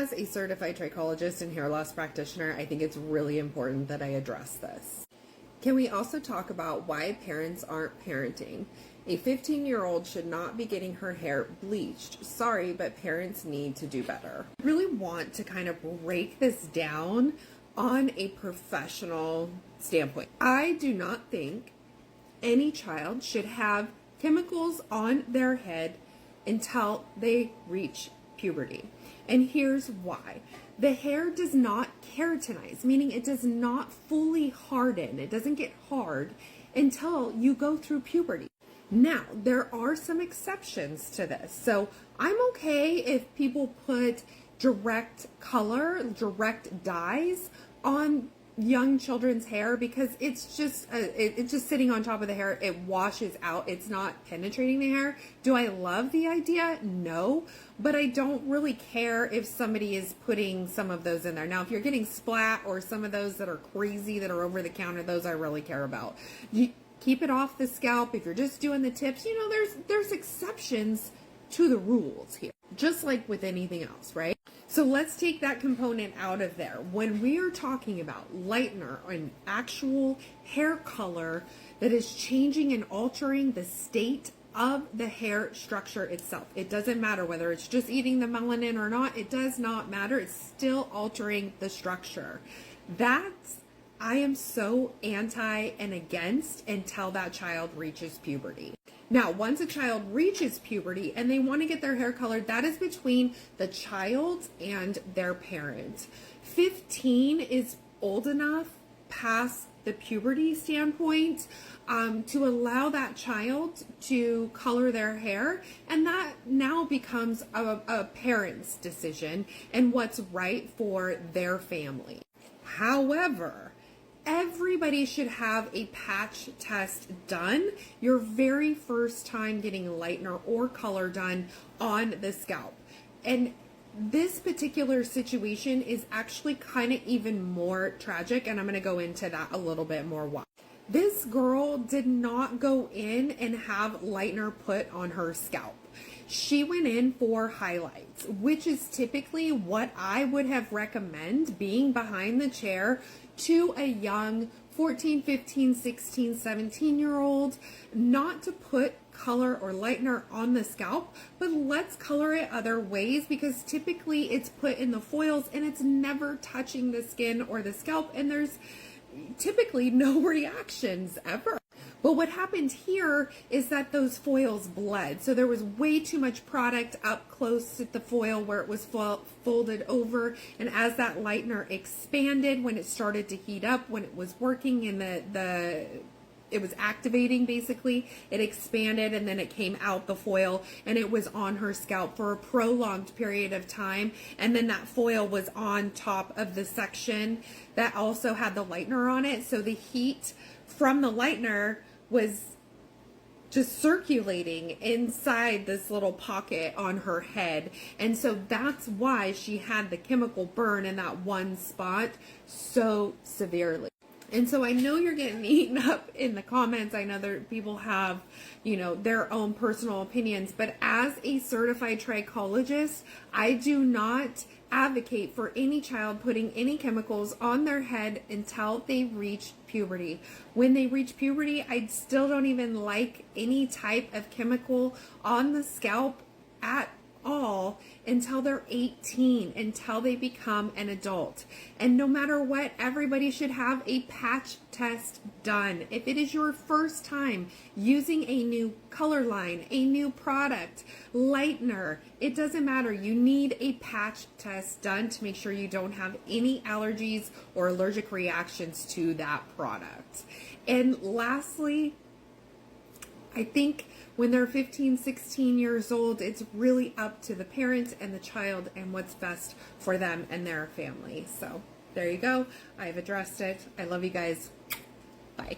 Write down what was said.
As a certified trichologist and hair loss practitioner, I think it's really important that I address this. Can we also talk about why parents aren't parenting? A 15-year-old should not be getting her hair bleached. Sorry, but parents need to do better. I really want to kind of break this down on a professional standpoint. I do not think any child should have chemicals on their head until they reach puberty. And here's why. The hair does not keratinize, meaning it does not fully harden. It doesn't get hard until you go through puberty. Now, there are some exceptions to this. So I'm okay if people put direct color, direct dyes on young children's hair, because it's just sitting on top of the hair. It washes out. It's not penetrating the hair. Do I love the idea? No, but I don't really care if somebody is putting some of those in there. Now, if you're getting splat or some of those that are crazy that are over the counter, those I really care about. You keep it off the scalp. If you're just doing the tips, you know, there's exceptions to the rules here, just like with anything else, right? So let's take that component out of there. When we are talking about lightener and actual hair color that is changing and altering the state of the hair structure itself, it doesn't matter whether it's just eating the melanin or not. It does not matter. It's still altering the structure. I am so anti and against until that child reaches puberty. Now, once a child reaches puberty and they want to get their hair colored, that is between the child and their parent. 15 is old enough past the puberty standpoint to allow that child to color their hair, and that now becomes a parent's decision and what's right for their family. However, everybody should have a patch test done your very first time getting lightener or color done on the scalp. And this particular situation is actually kind of even more tragic, and I'm going to go into that a little bit more. Why? This girl did not go in and have lightener put on her scalp. She went in for highlights, which is typically what I would have recommend being behind the chair to a young 14, 15, 16, 17-year-old, not to put color or lightener on the scalp, but let's color it other ways, because typically it's put in the foils and it's never touching the skin or the scalp, and there's typically no reactions ever. But what happened here is that those foils bled. So there was way too much product up close at the foil where it was folded over. And as that lightener expanded, when it started to heat up, when it was working and it was activating, basically, it expanded and then it came out the foil and it was on her scalp for a prolonged period of time. And then that foil was on top of the section that also had the lightener on it. So the heat from the lightener was just circulating inside this little pocket on her head. And so that's why she had the chemical burn in that one spot so severely. And so I know you're getting eaten up in the comments. I know that people have, you know, their own personal opinions, but as a certified trichologist, I do not advocate for any child putting any chemicals on their head until they reach puberty. When they reach puberty, I still don't even like any type of chemical on the scalp at all until they're 18, until they become an adult. And no matter what, everybody should have a patch test done. If it is your first time using a new color line, a new product, lightener, it doesn't matter. You need a patch test done to make sure you don't have any allergies or allergic reactions to that product. And lastly, I think when they're 15, 16 years old, it's really up to the parent and the child and what's best for them and their family. So there you go. I've addressed it. I love you guys. Bye.